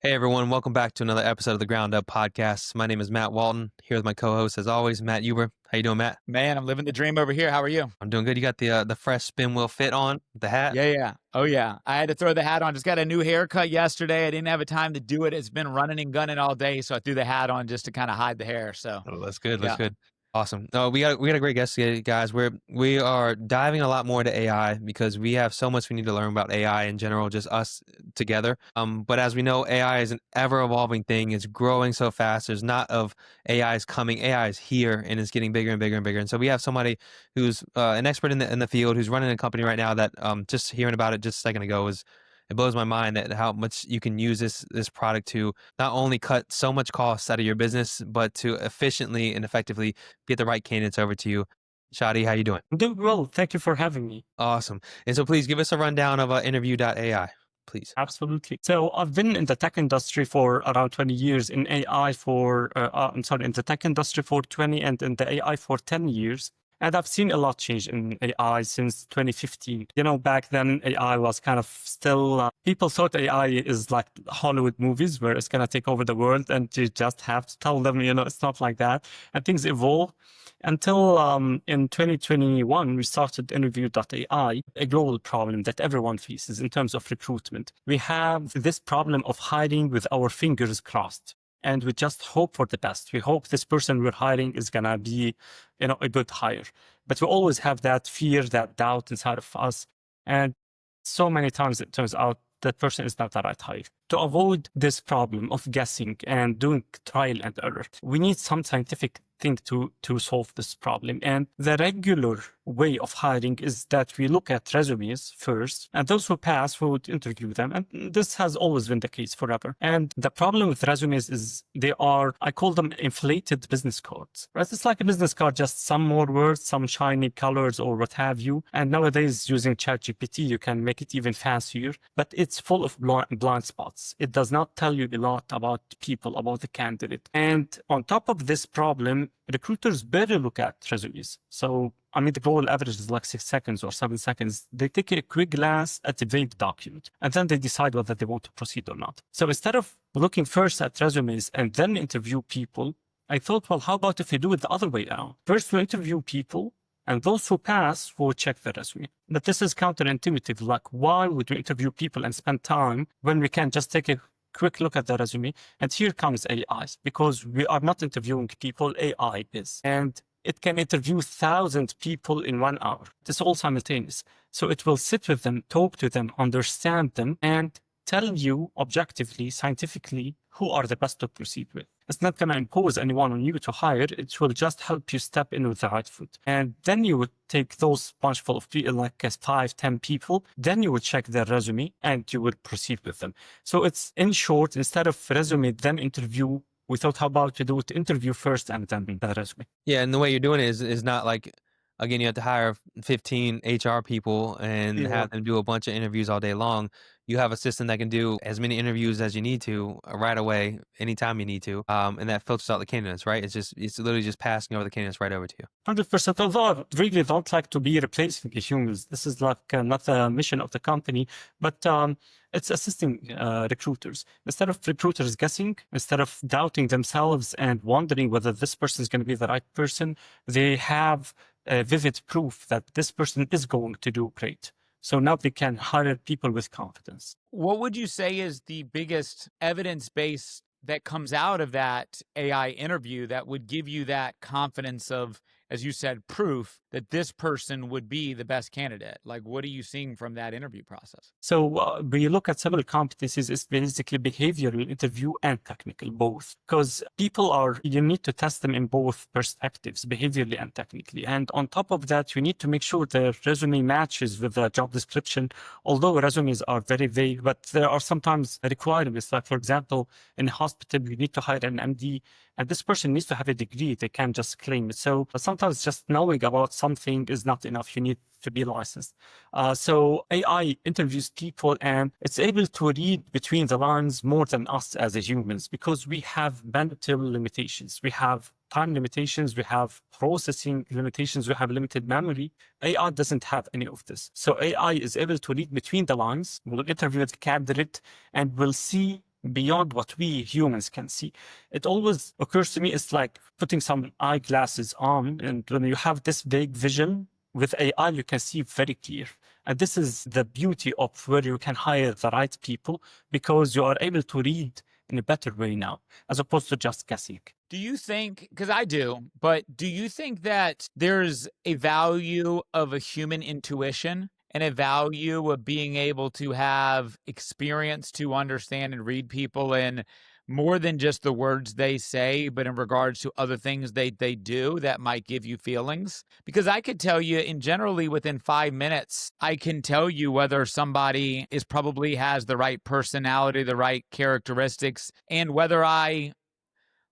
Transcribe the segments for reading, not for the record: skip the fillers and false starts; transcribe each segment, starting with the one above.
Hey everyone, welcome back to another episode of the Ground Up Podcast. My name is Matt Walton, here with my co-host as always, Matt Huber. How you doing, Matt? Man, I'm living the dream over here. How are you? I'm doing good. You got the fresh spin wheel fit on, the hat? Yeah. Oh, yeah. I had to throw the hat on. Just got a new haircut yesterday. I didn't have a time to do it. It's been running and gunning all day, so I threw the hat on just to kind of hide the hair. So, Oh, that's good. That's yeah. good. Awesome. No, we got a great guest today, guys. We are diving a lot more into AI because we have so much we need to learn about AI in general, just us together. But as we know, AI is an ever evolving thing. It's growing so fast. There's not of AI is coming. AI is here and it's getting bigger and bigger and bigger. And so we have somebody who's an expert in the field who's running a company right now that just hearing about it just a second ago is it blows my mind that how much you can use this product to not only cut so much costs out of your business, but to efficiently and effectively get the right candidates over to you. Shadi, how you doing? I'm doing well. Thank you for having me. Awesome. And so please give us a rundown of Interview.AI, please. Absolutely. So I've been in the tech industry for around 20 years, in AI for, in the tech industry for 20 and in the AI for 10 years. And I've seen a lot change in AI since 2015. Back then AI was kind of still, people thought AI is like Hollywood movies where it's going to take over the world and you just have to tell them, it's not like that. And things evolve until in 2021, we started Interview.AI, a global problem that everyone faces in terms of recruitment. We have this problem of hiring with our fingers crossed. And we just hope for the best. We hope this person we're hiring is going to be, a good hire. But we always have that fear, that doubt inside of us. And so many times it turns out that person is not the right hire. To avoid this problem of guessing and doing trial and error, we need some scientific thing to solve this problem. And the regular way of hiring is that we look at resumes first, and those who pass, we would interview them. And this has always been the case forever. And the problem with resumes is they are, I call them inflated business cards. Right? It's like a business card, just some more words, some shiny colors or what have you. And nowadays using ChatGPT, you can make it even fancier, but it's full of blind spots. It does not tell you a lot about people, about the candidate. And on top of this problem, recruiters barely look at resumes. So, the global average is like 6 seconds or 7 seconds. They take a quick glance at a vague document, and then they decide whether they want to proceed or not. So instead of looking first at resumes and then interview people, I thought, well, how about if we do it the other way around? First, we interview people, and those who pass will check the resume. But this is counterintuitive. Like, why would we interview people and spend time when we can just take a quick look at the resume? And here comes AI, because we are not interviewing people, AI is. And it can interview 1,000 people in 1 hour. It's all simultaneous. So it will sit with them, talk to them, understand them, and tell you objectively, scientifically, who are the best to proceed with. It's not going to impose anyone on you to hire. It will just help you step in with the right foot. And then you would take those bunch full of people, like 5, 10 people, then you would check their resume and you would proceed with them. So it's, in short, instead of resume, then interview, we thought, how about you do it interview first and then the resume? Yeah, and the way you're doing it is not like, again, you have to hire 15 HR people and have them do a bunch of interviews all day long. You have a system that can do as many interviews as you need to right away, anytime you need to, and that filters out the candidates, right? It's literally just passing over the candidates right over to you. 100%. Although I really don't like to be replacing the humans. This is like not the mission of the company, but it's assisting recruiters. Instead of recruiters guessing, instead of doubting themselves and wondering whether this person is going to be the right person, they have vivid proof that this person is going to do great. So now they can hire people with confidence. What would you say is the biggest evidence base that comes out of that AI interview that would give you that confidence of, as you said, proof that this person would be the best candidate? Like, what are you seeing from that interview process? So when you look at several competencies, it's basically behavioral interview and technical, both. Because you need to test them in both perspectives, behaviorally and technically. And on top of that, you need to make sure the resume matches with the job description. Although resumes are very vague, but there are sometimes requirements. Like, for example, in a hospital, you need to hire an MD, and this person needs to have a degree. They can't just claim it. So sometimes just knowing about something is not enough. You need to be licensed. So AI interviews people, and it's able to read between the lines more than us as humans, because we have mental limitations. We have time limitations. We have processing limitations. We have limited memory. AI doesn't have any of this. So AI is able to read between the lines. We'll interview the candidate and we'll see beyond what we humans can see. It always occurs to me, it's like putting some eyeglasses on, and when you have this big vision, with AI, you can see very clear. And this is the beauty of where you can hire the right people, because you are able to read in a better way now, as opposed to just guessing. Do you think, because I do, but do you think that there's a value of a human intuition and a value of being able to have experience to understand and read people in more than just the words they say, but in regards to other things they do that might give you feelings? Because I could tell you in generally within 5 minutes, I can tell you whether somebody is probably has the right personality, the right characteristics, and whether I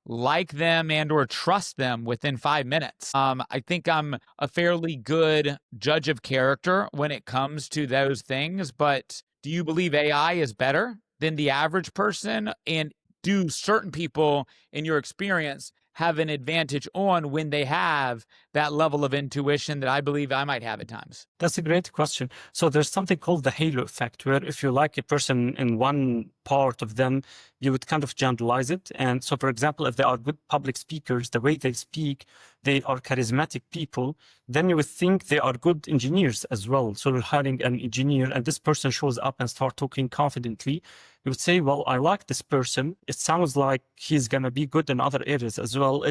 like them and or trust them within 5 minutes. I think I'm a fairly good judge of character when it comes to those things, but do you believe AI is better than the average person? And do certain people in your experience have an advantage on when they have that level of intuition that I believe I might have at times? That's a great question. So there's something called the halo effect, where if you like a person in one part of them, you would kind of generalize it. And so, for example, if they are good public speakers, the way they speak, they are charismatic people, then you would think they are good engineers as well. So you're hiring an engineer and this person shows up and start talking confidently. You would say, well, I like this person. It sounds like he's going to be good in other areas as well.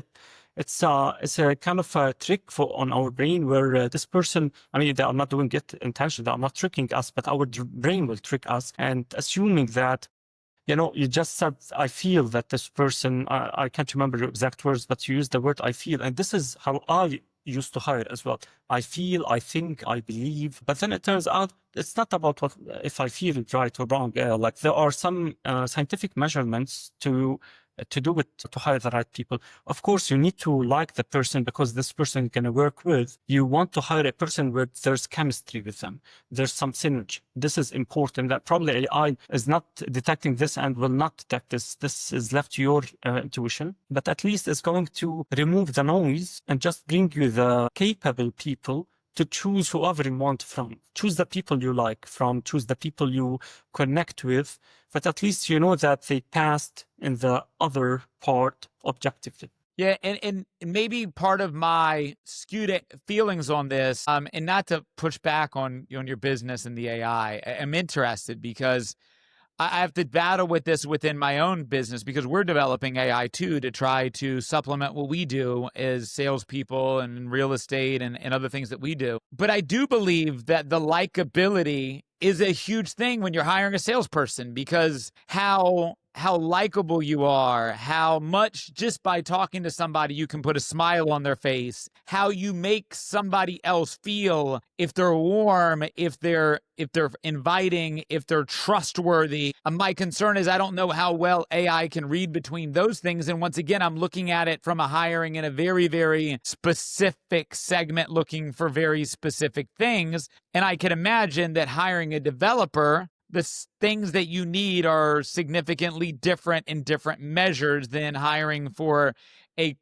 It's a kind of a trick on our brain where this person, I mean, they are not doing it intentionally, they are not tricking us, but our brain will trick us, and assuming that, you just said, I feel that this person, I can't remember your exact words, but you used the word I feel. And this is how I used to hire as well. I feel, I think, I believe. But then it turns out it's not about what if I feel it right or wrong. Like there are some scientific measurements to do it, to hire the right people. Of course, you need to like the person because this person is going to work with. You want to hire a person where there's chemistry with them. There's some synergy. This is important. That probably AI is not detecting this and will not detect this. This is left to your intuition, but at least it's going to remove the noise and just bring you the capable people to choose whoever you want from. Choose the people you like from, choose the people you connect with, but at least you know that they passed in the other part objectively. Yeah, and maybe part of my skewed feelings on this, and not to push back on your business and the AI, I'm interested because I have to battle with this within my own business because we're developing AI too to try to supplement what we do as salespeople and real estate and other things that we do. But I do believe that the likability is a huge thing when you're hiring a salesperson, because how likable you are, how much just by talking to somebody you can put a smile on their face, how you make somebody else feel, if they're warm, if they're inviting, if they're trustworthy. My concern is I don't know how well AI can read between those things. And once again, I'm looking at it from a hiring in a very, very specific segment, looking for very specific things. And I can imagine that hiring a developer, the things that you need are significantly different in different measures than hiring for a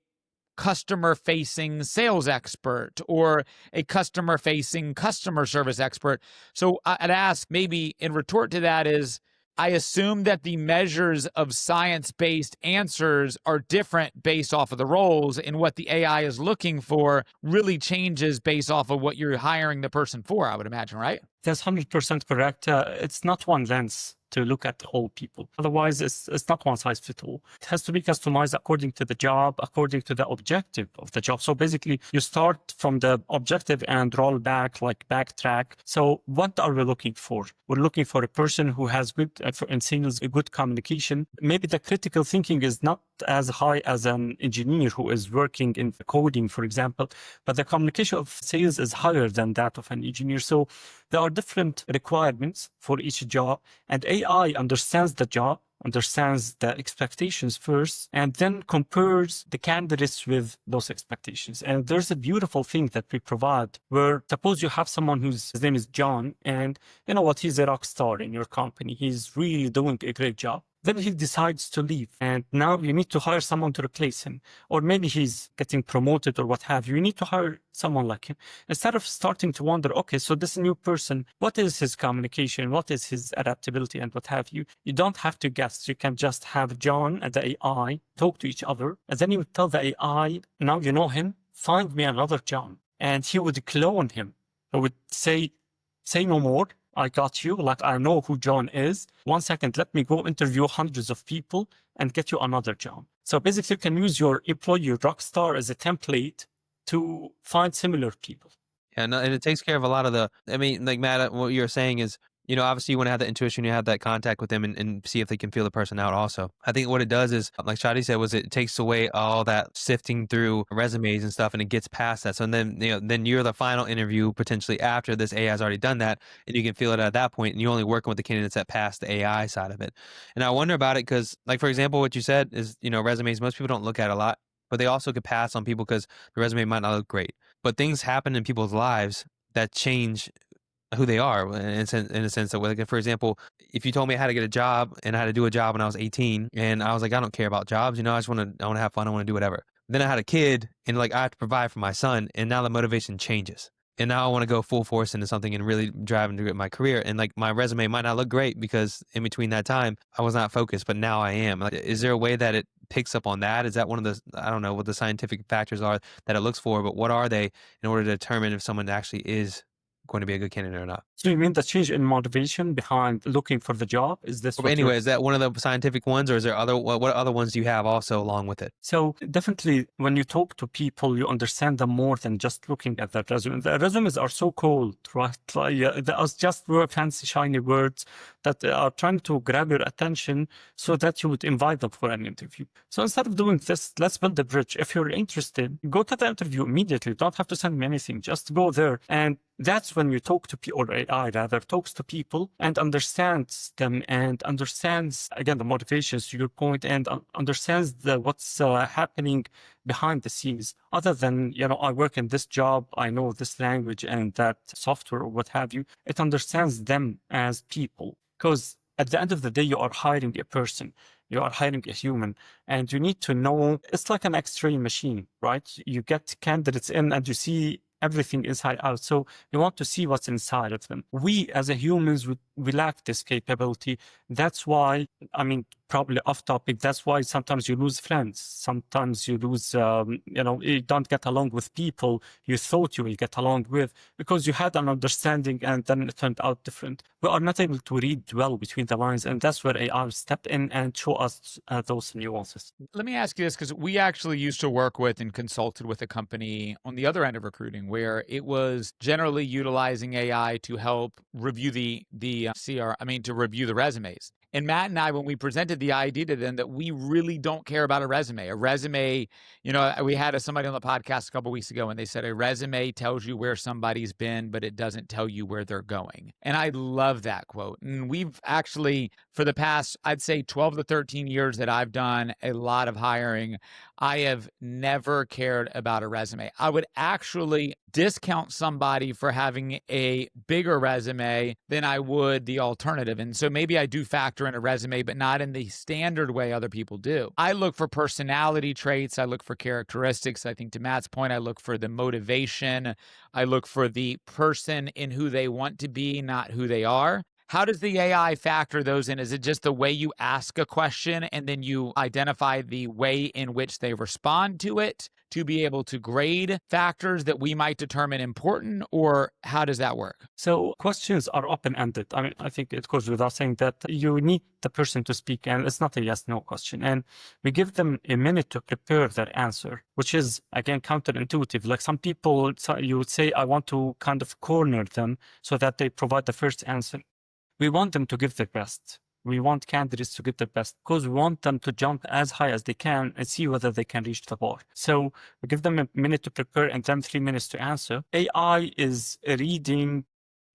customer-facing sales expert or a customer-facing customer service expert. So I'd ask, maybe in retort to that is, I assume that the measures of science-based answers are different based off of the roles, and what the AI is looking for really changes based off of what you're hiring the person for, I would imagine, right? That's 100% correct. It's not one lens to look at all people. Otherwise, it's not one size fits all. It has to be customized according to the job, according to the objective of the job. So basically, you start from the objective and roll back, like backtrack. So what are we looking for? We're looking for a person who has good, in sales, a good communication. Maybe the critical thinking is not as high as an engineer who is working in coding, for example, but the communication of sales is higher than that of an engineer. So there are different requirements for each job, and AI understands the job, understands the expectations first, and then compares the candidates with those expectations. And there's a beautiful thing that we provide where, suppose you have someone his name is John, and you know what, he's a rock star in your company. He's really doing a great job. Then he decides to leave. And now you need to hire someone to replace him. Or maybe he's getting promoted or what have you. You need to hire someone like him. Instead of starting to wonder, okay, so this new person, what is his communication? What is his adaptability and what have you? You don't have to guess. You can just have John and the AI talk to each other. And then you would tell the AI, now you know him, find me another John. And he would clone him. He would say no more. I got you. Like, I know who John is. 1 second, let me go interview hundreds of people and get you another John. So basically, you can use your employee, your rockstar, as a template to find similar people. Yeah, no, and it takes care of a lot of I mean, like Matt, what you're saying is, obviously you want to have that intuition, you have that contact with them and see if they can feel the person out also. I think what it does is, like Shadi said, was it takes away all that sifting through resumes and stuff, and it gets past that. So then, then you're the final interview potentially after this AI has already done that, and you can feel it at that point, and you're only working with the candidates that pass the AI side of it. And I wonder about it because, like, for example, what you said is, resumes, most people don't look at a lot, but they also could pass on people because the resume might not look great. But things happen in people's lives that change who they are in a sense that, like, for example, if you told me I had to get a job and I had to do a job when I was 18 and I was like, I don't care about jobs, I just want to have fun, I want to do whatever. Then I had a kid and, like, I have to provide for my son, and now the motivation changes. And now I want to go full force into something and really drive into my career. And, like, my resume might not look great because in between that time I was not focused, but now I am. Like, is there a way that it picks up on that? Is that one of the, I don't know what the scientific factors are that it looks for, but what are they in order to determine if someone actually is going to be a good candidate or not? So you mean the change in motivation behind looking for the job? Is this But what anyway, is that one of the scientific ones, or is there what other ones do you have also along with it? So definitely, when you talk to people, you understand them more than just looking at their resume. The resumes are so cold, right? Like, they are just fancy, shiny words that are trying to grab your attention so that you would invite them for an interview. So instead of doing this, let's build a bridge. If you're interested, go to the interview immediately. You don't have to send me anything. Just go there. And that's when you talk to people, or AI rather, talks to people and understands them and understands, again, the motivations to your point, and understands what's happening behind the scenes. Other than, I work in this job, I know this language and that software or what have you. It understands them as people. Because at the end of the day, you are hiring a person. You are hiring a human, and you need to know, it's like an X-ray machine, right? You get candidates in and you see everything inside out. So you want to see what's inside of them. We as a humans, we lack this capability. That's why, probably off topic, that's why sometimes you lose friends. Sometimes you lose, you don't get along with people you thought you will get along with because you had an understanding and then it turned out different. We are not able to read well between the lines, and that's where AI step in and show us those nuances. Let me ask you this, because we actually used to work with and consulted with a company on the other end of recruiting where it was generally utilizing AI to help review to review the resumes. And Matt and I, when we presented the idea to them that we really don't care about a resume. A resume, we had somebody on the podcast a couple of weeks ago, and they said a resume tells you where somebody's been, but it doesn't tell you where they're going. And I love that quote. And we've actually, for the past, I'd say 12 to 13 years that I've done a lot of hiring, I have never cared about a resume. I would actually discount somebody for having a bigger resume than I would the alternative. And so maybe I do factor in a resume, but not in the standard way other people do. I look for personality traits. I look for characteristics. I think to Matt's point, I look for the motivation. I look for the person in who they want to be, not who they are. How does the AI factor those in? Is it just the way you ask a question and then you identify the way in which they respond to it to be able to grade factors that we might determine important, or how does that work? So questions are open-ended. I think it goes without saying that you need the person to speak, and it's not a yes-no question. And we give them a minute to prepare their answer, which is, again, counterintuitive. Like some people, you would say, I want to kind of corner them so that they provide the first answer. We want them to give their best. We want candidates to give their best because we want them to jump as high as they can and see whether they can reach the bar. So we give them a minute to prepare and then 3 minutes to answer. AI is reading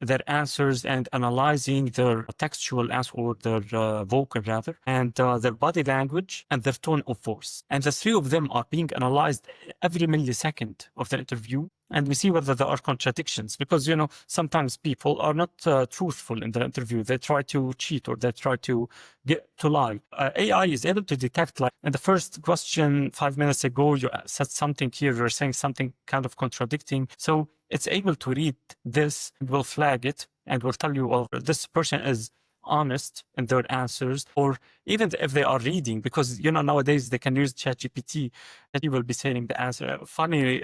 their answers and analyzing their textual answer, or their vocal rather, and their body language and their tone of voice. And the three of them are being analyzed every millisecond of the interview. and we see whether there are contradictions, because sometimes people are not truthful in the interview. They try to cheat, or they try to get to lie. AI is able to detect, like in the first question 5 minutes ago you said something, here you're saying something kind of contradicting. So it's able to read this, will flag it, and will tell you, well, this person is honest in their answers, or even if they are reading, because nowadays they can use ChatGPT, that you will be saying the answer. A funny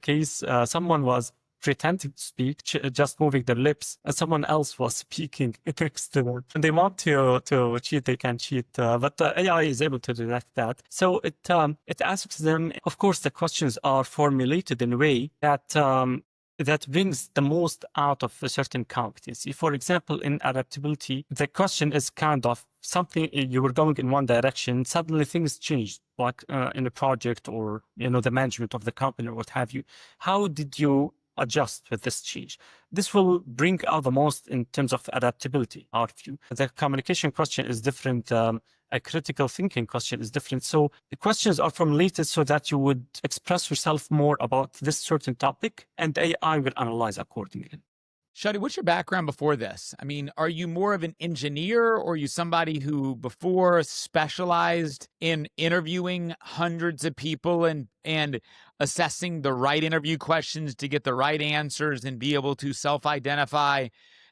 case, someone was pretending to speak, just moving their lips, and someone else was speaking next to them. And they want to cheat, they can cheat, but AI is able to detect that. So it asks them. Of course, the questions are formulated in a way that brings the most out of a certain competency. For example, in adaptability, the question is kind of something, you were going in one direction, suddenly things changed, like in a project, or the management of the company, or what have you. How did you adjust with this change? This will bring out the most in terms of adaptability, our view. The communication question is different. A critical thinking question is different. So the questions are formulated so that you would express yourself more about this certain topic, and AI will analyze accordingly. Shadi, what's your background before this? I mean, are you more of an engineer, or are you somebody who before specialized in interviewing hundreds of people and assessing the right interview questions to get the right answers and be able to self-identify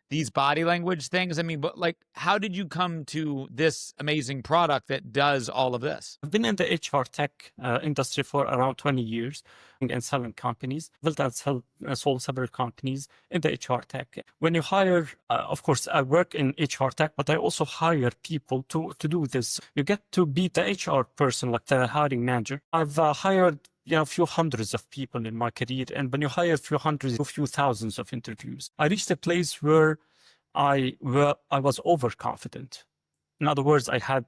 these body language things? I mean, but like, how did you come to this amazing product that does all of this? I've been in the HR tech industry for around 20 years and selling companies. Built and sold several companies in the HR tech. When you hire, of course, I work in HR tech, but I also hire people to do this. You get to be the HR person, like the hiring manager. I've hired a few hundreds of people in my career. And when you hire a few hundreds, a few thousands of interviews, I reached a place where I was overconfident. In other words, I had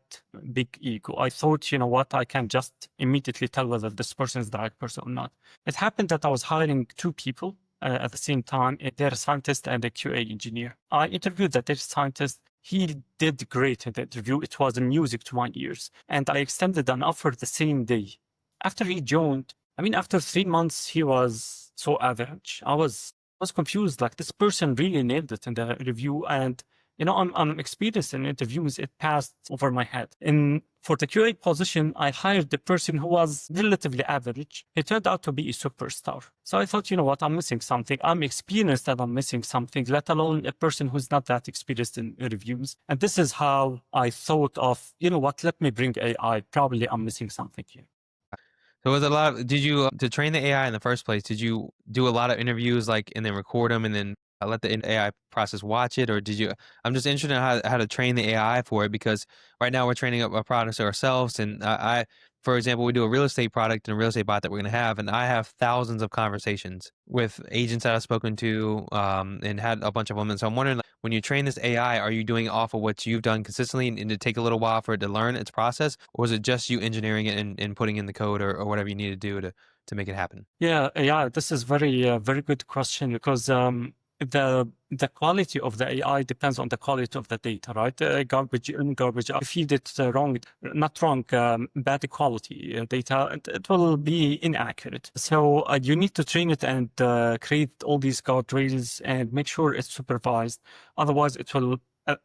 big ego. I thought, what, I can just immediately tell whether this person is the right person or not. It happened that I was hiring two people at the same time, a data scientist and a QA engineer. I interviewed the data scientist. He did great in the interview. It was music to my ears. And I extended an offer the same day. After he joined, after 3 months, he was so average. I was confused, like this person really nailed it in the review. And I'm experienced in interviews. It passed over my head. For the QA position, I hired the person who was relatively average. He turned out to be a superstar. So I thought, what, I'm missing something. I'm experienced and I'm missing something, let alone a person who's not that experienced in reviews. And this is how I thought of, what, let me bring AI. Probably I'm missing something here. So was a lot of, did you, to train the AI in the first place, did you do a lot of interviews, like, and then record them and then let the AI process watch it? Or did you, I'm just interested in how to train the AI for it, because right now we're training up our products ourselves. And for example, we do a real estate product and a real estate bot that we're going to have. And I have thousands of conversations with agents that I've spoken to and had a bunch of them. And so I'm wondering, like, when you train this AI, are you doing it off of what you've done consistently and to take a little while for it to learn its process? Or is it just you engineering it and putting in the code or whatever you need to do to make it happen? Yeah, this is very good question, because the quality of the AI depends on the quality of the data, right? Garbage in, garbage out. If you did bad quality data, it will be inaccurate. So you need to train it and create all these guardrails and make sure it's supervised. Otherwise, it will,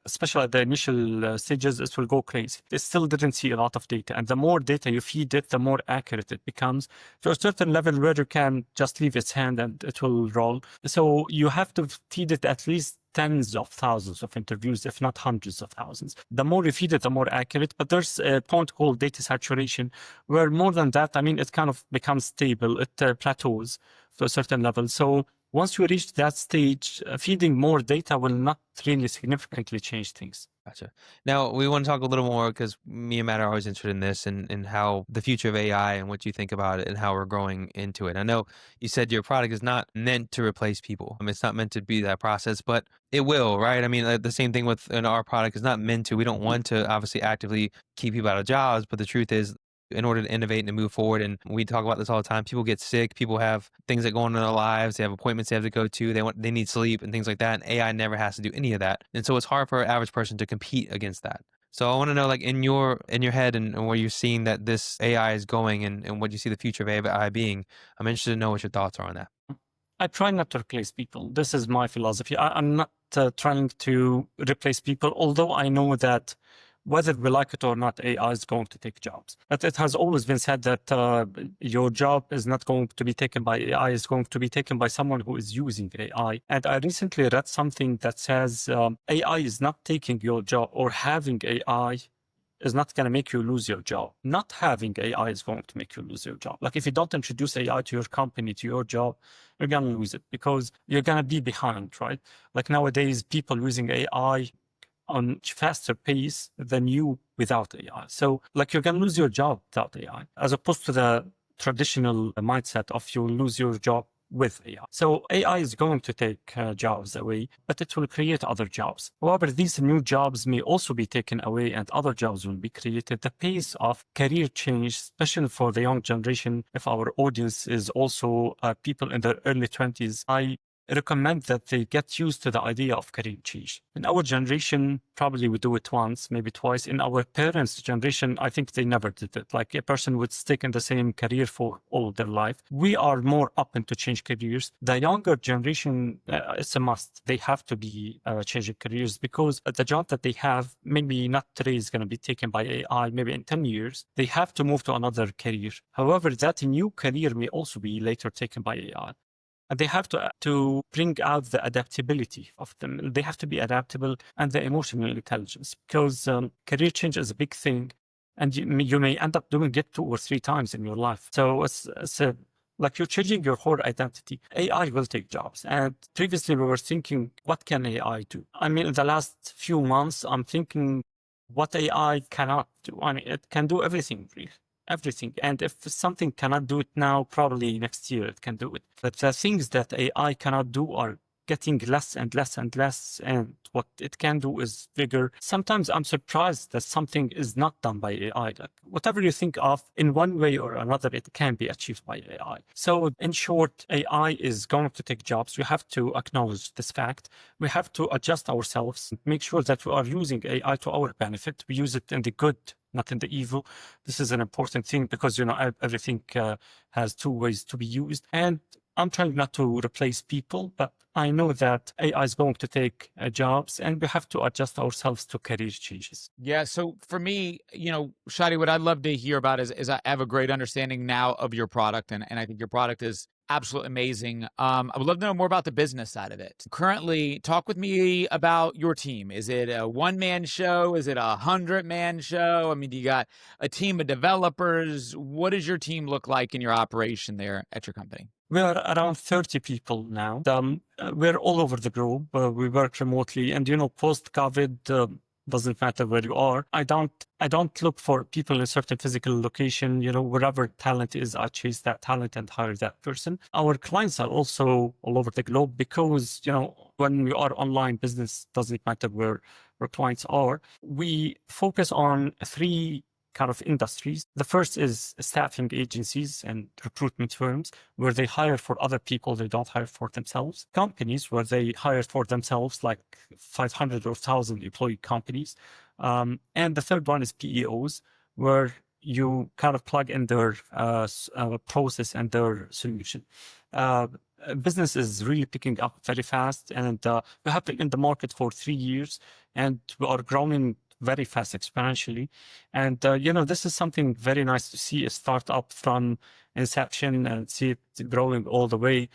especially at the initial stages, it will go crazy. It still didn't see a lot of data. And the more data you feed it, the more accurate it becomes, to a certain level where you can just leave its hand and it will roll. So you have to feed it at least tens of thousands of interviews, if not hundreds of thousands. The more you feed it, the more accurate. But there's a point called data saturation, where more than that, it kind of becomes stable. It plateaus to a certain level. So once you reach that stage, feeding more data will not really significantly change things. Gotcha. Now, we want to talk a little more, because me and Matt are always interested in this and how the future of AI and what you think about it and how we're growing into it. I know you said your product is not meant to replace people. It's not meant to be that process, but it will, right? The same thing with our product is not meant to. We don't want to obviously actively keep people out of jobs, but the truth is, in order to innovate and to move forward, and we talk about this all the time, people get sick, people have things that go on in their lives, they have appointments they have to go to, they need sleep and things like that, and AI never has to do any of that. And so it's hard for an average person to compete against that. So I want to know, like, in your head and where you're seeing that this AI is going and what you see the future of AI being, I'm interested to know what your thoughts are on that. I try not to replace people. This is my philosophy. I'm not trying to replace people, although I know that whether we like it or not, AI is going to take jobs. But it has always been said that your job is not going to be taken by AI, it's going to be taken by someone who is using AI. And I recently read something that says AI is not taking your job, or having AI is not going to make you lose your job. Not having AI is going to make you lose your job. Like if you don't introduce AI to your company, to your job, you're going to lose it because you're going to be behind, right? Like nowadays, people using AI on faster pace than you without AI. So like you're going to lose your job without AI, as opposed to the traditional mindset of you'll lose your job with AI. So AI is going to take jobs away, but it will create other jobs. However, these new jobs may also be taken away and other jobs will be created. The pace of career change, especially for the young generation, if our audience is also people in their early 20s, I recommend that they get used to the idea of career change. In our generation, probably we do it once, maybe twice. In our parents' generation, I think they never did it. Like a person would stick in the same career for all their life. We are more open to change careers. The younger generation, it's a must. They have to be changing careers because the job that they have, maybe not today, is going to be taken by AI, maybe in 10 years, they have to move to another career. However, that new career may also be later taken by AI. And they have to bring out the adaptability of them. They have to be adaptable and the emotional intelligence, because career change is a big thing, and you may end up doing it 2 or 3 times in your life. So it's like you're changing your whole identity. AI will take jobs. And previously we were thinking, what can AI do? I mean, in the last few months, I'm thinking what AI cannot do. I mean, it can do everything, really. Everything. And if something cannot do it now, probably next year it can do it. But the things that AI cannot do are getting less and less and less, and what it can do is bigger. Sometimes I'm surprised that something is not done by AI. Like whatever you think of, in one way or another, it can be achieved by AI. So in short, AI is going to take jobs. We have to acknowledge this fact. We have to adjust ourselves, make sure that we are using AI to our benefit. We use it in the good, not in the evil. This is an important thing because, everything has 2 ways to be used. And I'm trying not to replace people, but I know that AI is going to take jobs, and we have to adjust ourselves to career changes. Yeah. So for me, Shadi, what I'd love to hear about is I have a great understanding now of your product, and I think your product is absolutely amazing. I would love to know more about the business side of it. Currently, talk with me about your team. Is it a one-man show? Is it a 100-man show? I mean, do you got a team of developers? What does your team look like in your operation there at your company? We are around 30 people now. We're all over the globe. We work remotely, and post-COVID, doesn't matter where you are. I don't look for people in a certain physical location. Wherever talent is, I chase that talent and hire that person. Our clients are also all over the globe because when we are online business, doesn't matter where clients are. We focus on 3 kind of industries. The first is staffing agencies and recruitment firms, where they hire for other people, they don't hire for themselves. Companies where they hire for themselves, like 500 or 1,000 employee companies. And the third one is PEOs, where you kind of plug in their process and their solution. Business is really picking up very fast, and we have been in the market for 3 years, and we are growing very fast exponentially. And, this is something very nice to see, a startup from inception and see it growing all the way.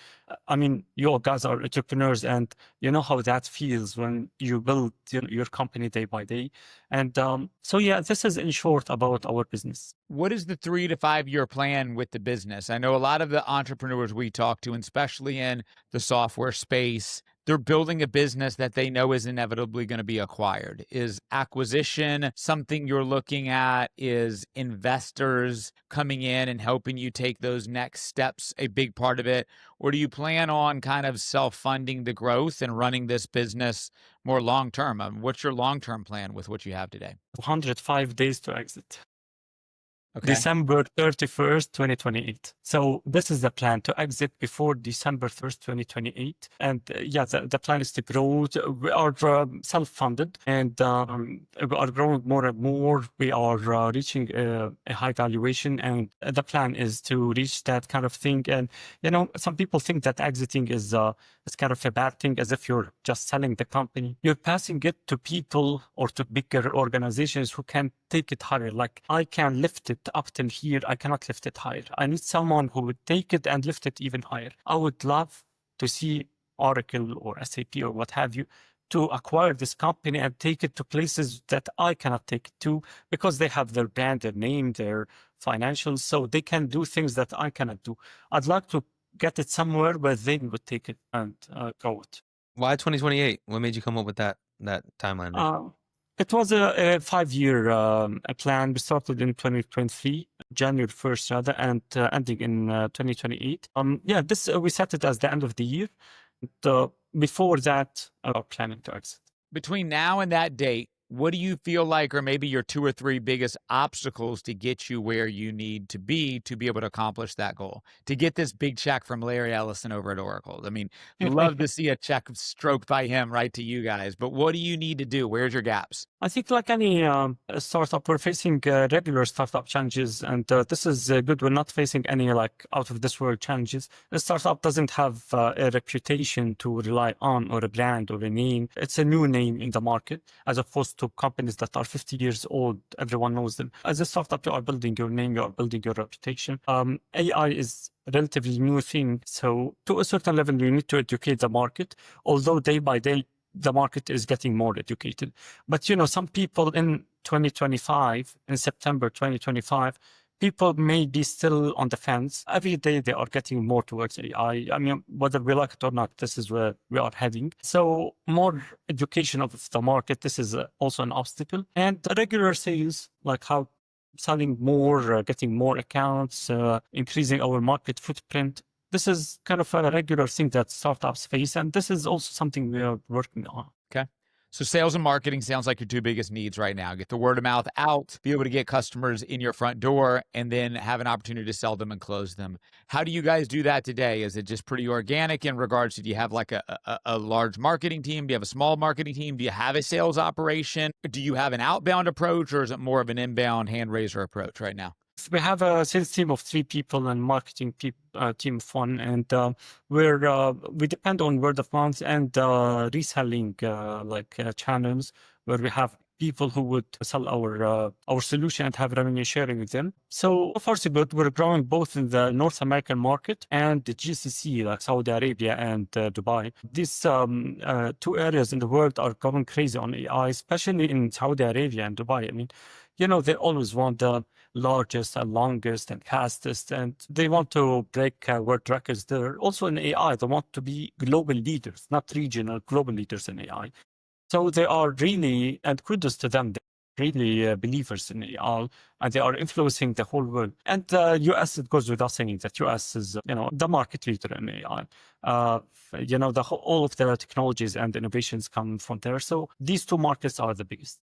I mean, you guys are entrepreneurs, and you know how that feels when you build your company day by day. And this is in short about our business. What is the 3 to 5 year plan with the business? I know a lot of the entrepreneurs we talk to, and especially in the software space, they're building a business that they know is inevitably going to be acquired. Is acquisition something you're looking at? Is investors coming in and helping you take those next steps a big part of it? Or do you plan on kind of self-funding the growth and running this business more long-term? What's your long-term plan with what you have today? 105 days to exit. Okay. December 31st, 2028. So this is the plan, to exit before December 1st, 2028. And yeah, the plan is to grow. We are self-funded, and we are growing more and more. We are reaching a high valuation, and the plan is to reach that kind of thing. And, some people think that exiting is kind of a bad thing, as if you're just selling the company. You're passing it to people or to bigger organizations who can take it higher. Like, I can lift it up till here, I cannot lift it higher. I need someone who would take it and lift it even higher. I would love to see Oracle or SAP or what have you to acquire this company and take it to places that I cannot take it to, because they have their brand, their name, their financials, so they can do things that I cannot do. I'd like to get it somewhere where they would take it and grow it. Why 2028? What made you come up with that timeline there? It was a 5-year plan. We started in 2023, January 1st rather, and ending in 2028. This we set it as the end of the year. Before that, are planning to exit. Between now and that date, what do you feel like are maybe your 2 or 3 biggest obstacles to get you where you need to be able to accomplish that goal? To get this big check from Larry Ellison over at Oracle. I mean, love to see a check stroked by him right to you guys, but what do you need to do? Where's your gaps? I think like any startup, we're facing regular startup challenges, and this is good. We're not facing any like out of this world challenges. A startup doesn't have a reputation to rely on, or a brand or a name. It's a new name in the market, as opposed to companies that are 50 years old. Everyone knows them. As a startup, you are building your name, you are building your reputation. AI is a relatively new thing. So to a certain level, you need to educate the market, although day by day, the market is getting more educated. But, some people in 2025, in September 2025, people may be still on the fence. Every day they are getting more towards AI. I mean, whether we like it or not, this is where we are heading. So more education of the market, this is also an obstacle. And the regular sales, like how selling more, getting more accounts, increasing our market footprint. This is kind of a regular thing that startups face, and this is also something we are working on. Okay. So sales and marketing sounds like your 2 biggest needs right now. Get the word of mouth out, be able to get customers in your front door, and then have an opportunity to sell them and close them. How do you guys do that today? Is it just pretty organic in regards to, do you have like a large marketing team? Do you have a small marketing team? Do you have a sales operation? Do you have an outbound approach, or is it more of an inbound hand raiser approach right now? We have a sales team of 3 people and marketing team of 1, and we depend on word of mouth and reselling channels, where we have people who would sell our solution and have revenue sharing with them. So far so good. We're growing both in the North American market and the GCC, like Saudi Arabia and Dubai. These 2 areas in the world are going crazy on AI, especially in Saudi Arabia and Dubai. I mean, they always want the largest and longest and fastest, and they want to break world records there. Also in AI, they want to be global leaders, not regional, global leaders in AI. So they are really, and kudos to them, they're really believers in AI, and they are influencing the whole world. And US, it goes without saying that US is, the market leader in AI. All of the technologies and innovations come from there. So these 2 markets are the biggest.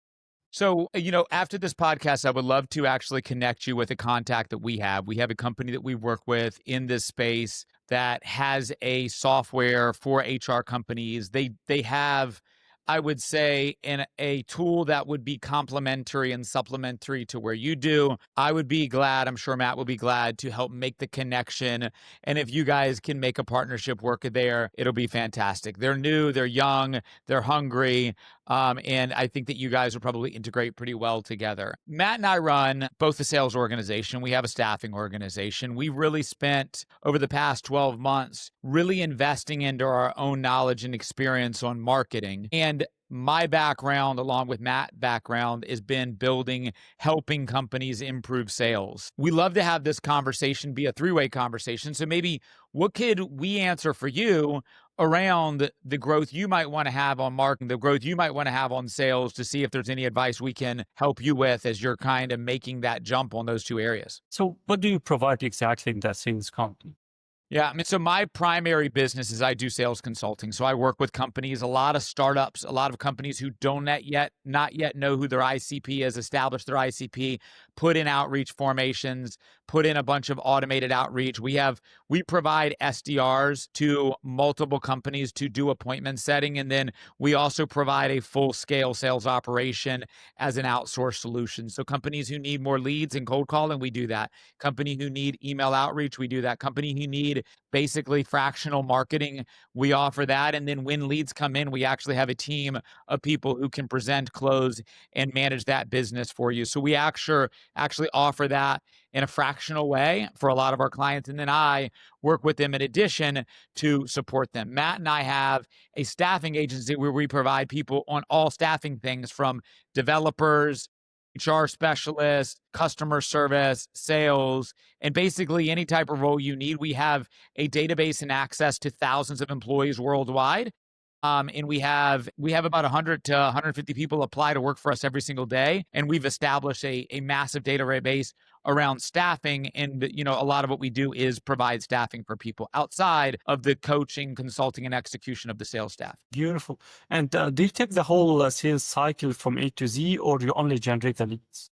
So, after this podcast, I would love to actually connect you with a contact that we have. We have a company that we work with in this space that has a software for HR companies. They have, I would say, in a tool that would be complementary and supplementary to where you do. I would be glad, I'm sure Matt will be glad, to help make the connection. And if you guys can make a partnership work there, it'll be fantastic. They're new, they're young, they're hungry. And I think that you guys will probably integrate pretty well together. Matt and I run both the sales organization. We have a staffing organization. We've really spent over the past 12 months really investing into our own knowledge and experience on marketing. And my background, along with Matt's background, has been helping companies improve sales. We love to have this conversation be a 3-way conversation. So maybe what could we answer for you around the growth you might want to have on marketing, the growth you might want to have on sales, to see if there's any advice we can help you with as you're kind of making that jump on those 2 areas. So what do you provide exactly in that sales company? Yeah, I mean, so my primary business is I do sales consulting. So I work with companies, a lot of startups, a lot of companies who not yet know who their ICP is, established their ICP, put in outreach formations, put in a bunch of automated outreach. We provide SDRs to multiple companies to do appointment setting. And then we also provide a full scale sales operation as an outsourced solution. So companies who need more leads and cold calling, we do that. Company who need email outreach, we do that. Company who need basically fractional marketing, we offer that. And then when leads come in, we actually have a team of people who can present, close, and manage that business for you. So we actually offer that in a fractional way for a lot of our clients. And then I work with them in addition to support them. Matt and I have a staffing agency where we provide people on all staffing things from developers, HR specialists, customer service, sales, and basically any type of role you need. We have a database and access to thousands of employees worldwide. And we have about 100 to 150 people apply to work for us every single day. And we've established a massive database around staffing. And a lot of what we do is provide staffing for people outside of the coaching, consulting, and execution of the sales staff. Beautiful. And do you take the whole sales cycle from A to Z, or you only generate the leads?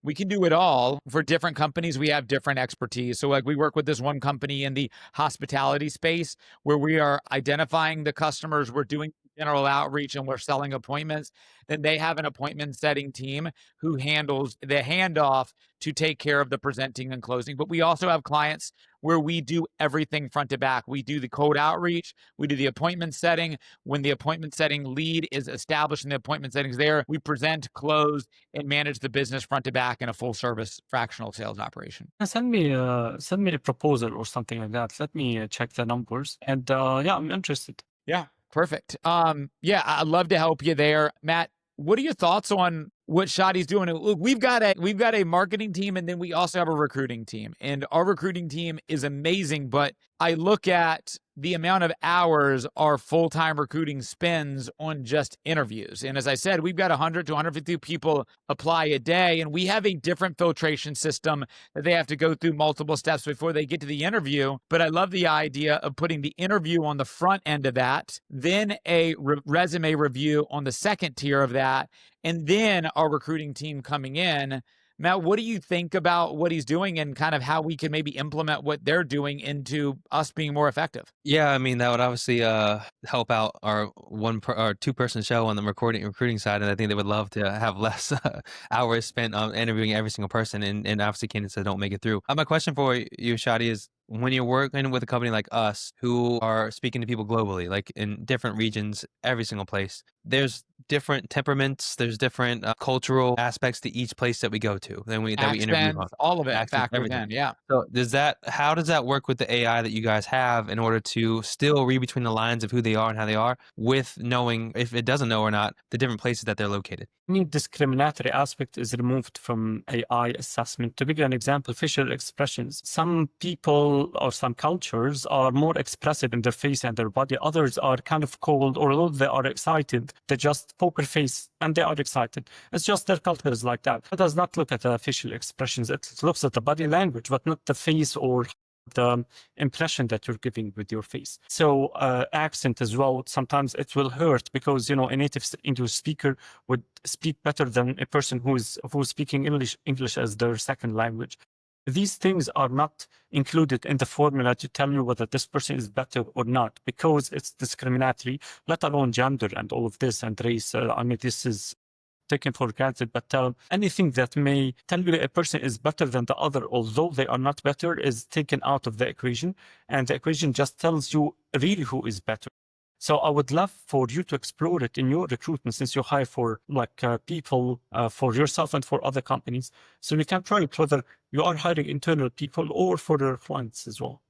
We can do it all. For different companies, we have different expertise. So like we work with this one company in the hospitality space where we are identifying the customers, we're doing general outreach, and we're selling appointments. Then they have an appointment setting team who handles the handoff to take care of the presenting and closing. But we also have clients where we do everything front to back. We do the cold outreach, we do the appointment setting. When the appointment setting lead is established and the appointment settings there, we present, close, and manage the business front to back in a full service fractional sales operation. Send me a proposal or something like that. Let me check the numbers. And yeah, I'm interested. Yeah, perfect. Yeah, I'd love to help you there. Matt, what are your thoughts on what Shadi's doing? Look, we've got a marketing team, and then we also have a recruiting team. And our recruiting team is amazing, but I look at the amount of hours our full-time recruiting spends on just interviews. And as I said, we've got 100 to 150 people apply a day, and we have a different filtration system that they have to go through multiple steps before they get to the interview. But I love the idea of putting the interview on the front end of that, then a resume review on the second tier of that, and then our recruiting team coming in. Matt, what do you think about what he's doing and kind of how we can maybe implement what they're doing into us being more effective? Yeah, I mean, that would obviously help out our two-person show on the recruiting side, and I think they would love to have less hours spent on interviewing every single person, and obviously candidates that don't make it through. My question for you, Shadi, is when you're working with a company like us who are speaking to people globally, like in different regions, every single place, there's different temperaments, there's different cultural aspects to each place that we go to, that we interview on. All of it Accents, factors everything. in, yeah. So how does that work with the AI that you guys have in order to still read between the lines of who they are and how they are, with knowing, if it doesn't know or not, the different places that they're located? Any discriminatory aspect is removed from AI assessment. To give you an example, facial expressions. Some people or some cultures are more expressive in their face and their body. Others are kind of cold, or although they are excited, they just poker face and they are excited. It's just their culture is like that. It does not look at the facial expressions. It looks at the body language, but not the face or the impression that you're giving with your face. So accent as well, sometimes it will hurt because, a native English speaker would speak better than a person who's speaking English as their second language. These things are not included in the formula to tell you whether this person is better or not, because it's discriminatory, let alone gender and all of this and race. This is taken for granted, but anything that may tell you a person is better than the other, although they are not better, is taken out of the equation, and the equation just tells you really who is better. So I would love for you to explore it in your recruitment, since you hire for people for yourself and for other companies. So we can try it whether you are hiring internal people or for your clients as well.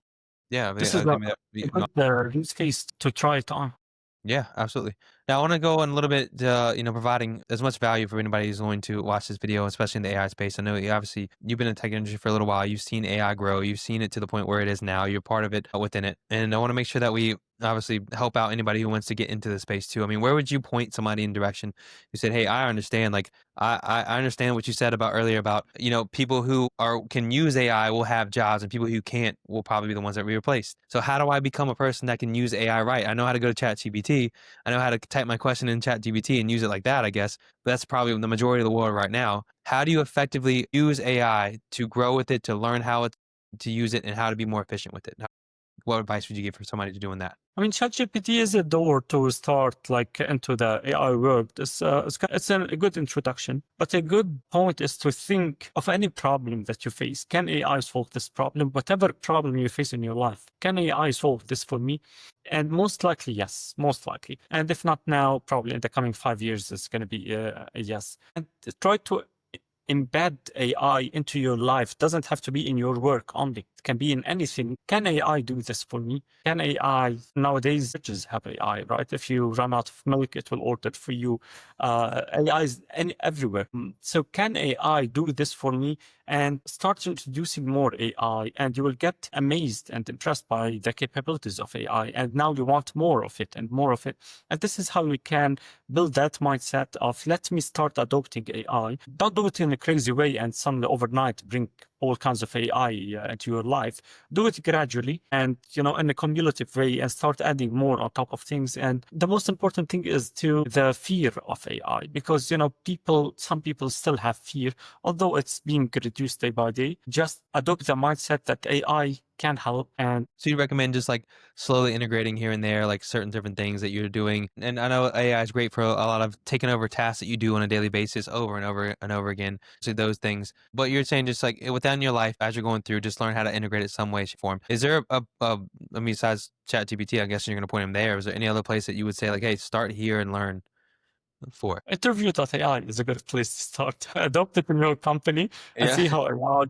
Yeah, I mean, This is a good use case to try it on. Yeah, absolutely. Now I want to go on a little bit, providing as much value for anybody who's going to watch this video, especially in the AI space. I know obviously you've been in the tech industry for a little while. You've seen AI grow. You've seen it to the point where it is now. You're part of it within it. And I want to make sure that we obviously help out anybody who wants to get into the space too. I mean, where would you point somebody in direction who said, "Hey, I understand. Like, I understand what you said about earlier about people who can use AI will have jobs, and people who can't will probably be the ones that be replaced. So how do I become a person that can use AI right? I know how to go to ChatGPT. I know how to type my question in ChatGPT and use it like that. I guess but that's probably the majority of the world right now. How do you effectively use AI to grow with it, to learn how to use it, and how to be more efficient with it? What advice would you give for somebody to doing that? I mean, ChatGPT is a door to start like into the AI world. It's a good introduction, but a good point is to think of any problem that you face. Can AI solve this problem? Whatever problem you face in your life, can AI solve this for me? And most likely, yes, most likely. And if not now, probably in the coming 5 years, it's going to be a yes. And try to embed AI into your life. Doesn't have to be in your work only. It can be in anything. Can AI do this for me? Can AI nowadays fridges have AI, right? If you run out of milk, it will order for you. AI is everywhere. So can AI do this for me? And start introducing more AI, and you will get amazed and impressed by the capabilities of AI. And now you want more of it and more of it. And this is how we can build that mindset of let me start adopting AI. Don't do it in a crazy way and suddenly overnight bring all kinds of AI into your life. Do it gradually and, in a cumulative way, and start adding more on top of things. And the most important thing is the fear of AI, because, some people still have fear, although it's being reduced day by day. Just adopt the mindset that AI can help. And So you recommend just like slowly integrating here and there, like certain different things that you're doing. And I know AI is great for a lot of taking over tasks that you do on a daily basis over and over and over again. So those things. But you're saying just like within your life, as you're going through, just learn how to integrate it some way, shape, form. Is there I mean, besides ChatGPT, I guess you're going to point him there. Is there any other place that you would say like, hey, start here and learn for? Interview.AI is a good place to start. Adopt it in your company and Yeah. see how AI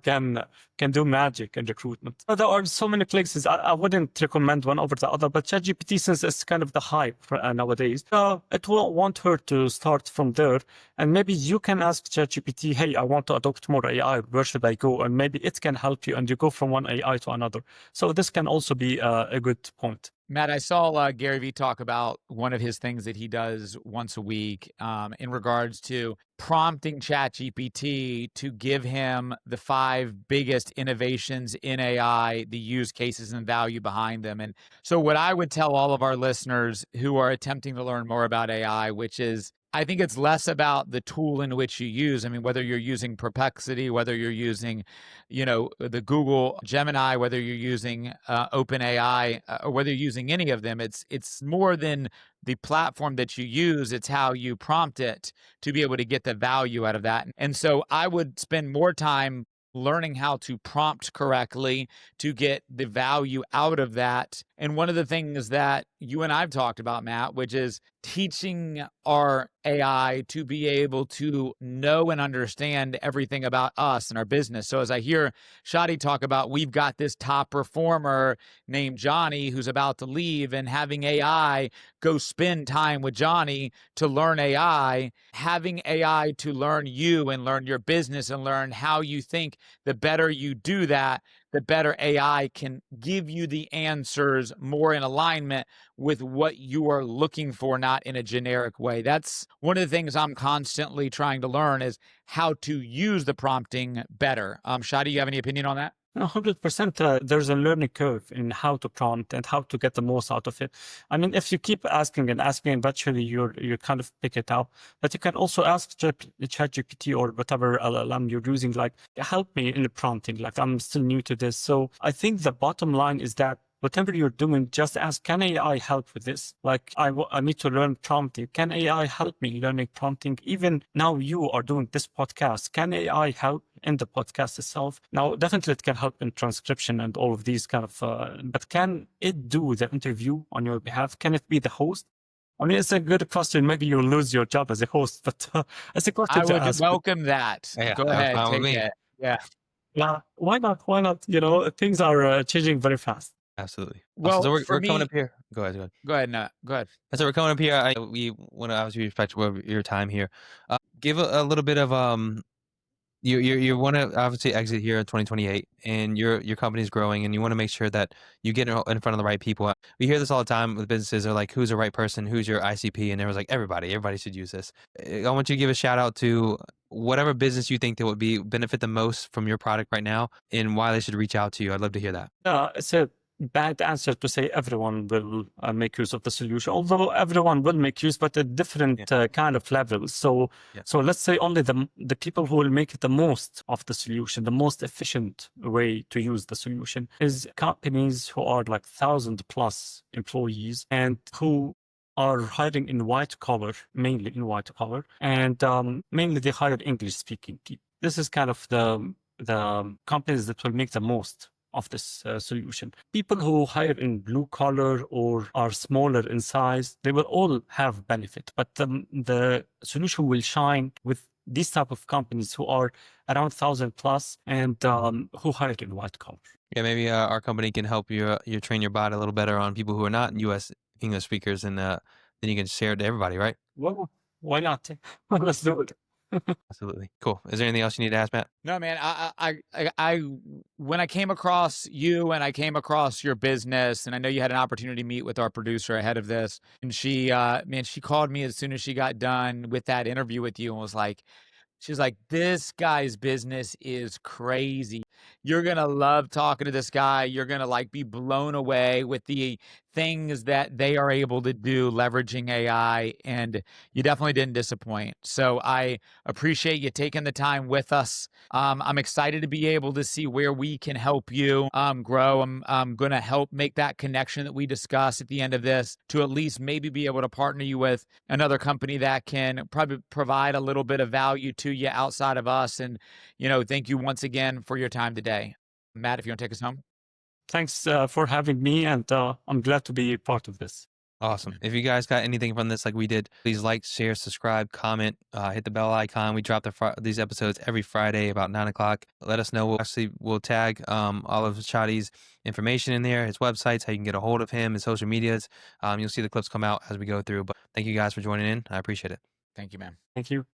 can do magic in recruitment. But there are so many places. I wouldn't recommend one over the other, but ChatGPT, since it's kind of the hype nowadays, it will want her to start from there. And maybe you can ask ChatGPT, hey, I want to adopt more AI. Where should I go? And maybe it can help you, and you go from one AI to another. So this can also be a good point. Matt, I saw Gary Vee talk about one of his things that he does once a week in regards to prompting ChatGPT to give him the 5 biggest innovations in AI, the use cases and value behind them. And so what I would tell all of our listeners who are attempting to learn more about AI, which is I think it's less about the tool in which you use. I mean, whether you're using Perplexity, whether you're using, the Google Gemini, whether you're using OpenAI, or whether you're using any of them, it's more than the platform that you use. It's how you prompt it to be able to get the value out of that. And so I would spend more time learning how to prompt correctly to get the value out of that. And one of the things that you and I've talked about, Matt, which is teaching our AI to be able to know and understand everything about us and our business. So as I hear Shadi talk about, we've got this top performer named Johnny who's about to leave, and having AI go spend time with Johnny to learn AI, having AI to learn you and learn your business and learn how you think, the better you do that, the better AI can give you the answers more in alignment with what you are looking for, not in a generic way. That's one of the things I'm constantly trying to learn, is how to use the prompting better. Shadi, you have any opinion on that? 100%. There's a learning curve in how to prompt and how to get the most out of it. I mean, if you keep asking and asking, eventually you kind of pick it out. But you can also ask ChatGPT or whatever LLM you're using, like, help me in the prompting. Like, I'm still new to this. So I think the bottom line is that whatever you're doing, just ask, can AI help with this? Like, I need to learn prompting. Can AI help me learning prompting? Even now you are doing this podcast. Can AI help in the podcast itself? Now, definitely it can help in transcription and all of these kind of, but can it do the interview on your behalf? Can it be the host? I mean, it's a good question. Maybe you'll lose your job as a host, but it's a question I to would ask. welcome that. Yeah, Go that was ahead, fine with take me. it. Yeah. Yeah, why not? Why not? Things are changing very fast. Absolutely. Awesome. Well, So for we're coming me, up here. Go ahead. Go ahead. go ahead, Matt. Go ahead. So we're coming up here. We want to obviously respect your time here. Give a little bit of You want to obviously exit here in 2028, and your company's growing, and you want to make sure that you get in front of the right people. We hear this all the time with businesses. They're like, "Who's the right person? Who's your ICP?" And everyone's like, "Everybody should use this." I want you to give a shout out to whatever business you think that would be benefit the most from your product right now, and why they should reach out to you. I'd love to hear that. It's a bad answer to say everyone will make use of the solution, although everyone will make use, but at different kind of levels. So, so let's say only the people who will make the most of the solution, the most efficient way to use the solution, is companies who are like 1,000+ employees and who are hiring in white collar, mainly in white collar, and mainly they hire English speaking people. This is kind of the companies that will make the most of this solution. People who hire in blue collar or are smaller in size, they will all have benefit, but the solution will shine with these type of companies who are around 1,000+ and who hire in white collar. Yeah, maybe our company can help you train your bot a little better on people who are not U.S. English speakers, and then you can share it to everybody, right? Well, why not? Let's do it. Absolutely. Cool. Is there anything else you need to ask, Matt? No, man. I when I came across you and I came across your business, and I know you had an opportunity to meet with our producer ahead of this, and she, man, she called me as soon as she got done with that interview with you and was like, she's like, "This guy's business is crazy. You're going to love talking to this guy. You're going to like be blown away with the things that they are able to do leveraging AI." And you definitely didn't disappoint. So I appreciate you taking the time with us. I'm excited to be able to see where we can help you grow. I'm going to help make that connection that we discussed at the end of this to at least maybe be able to partner you with another company that can probably provide a little bit of value to you outside of us. And, thank you once again for your time today. Matt, if you want to take us home. Thanks for having me, and I'm glad to be part of this. Awesome. If you guys got anything from this like we did, please like, share, subscribe, comment, hit the bell icon. We drop these episodes every Friday about 9 o'clock. Let us know. We'll tag all of Shadi's information in there, his websites, how you can get a hold of him, his social medias. You'll see the clips come out as we go through. But thank you guys for joining in. I appreciate it. Thank you, man. Thank you.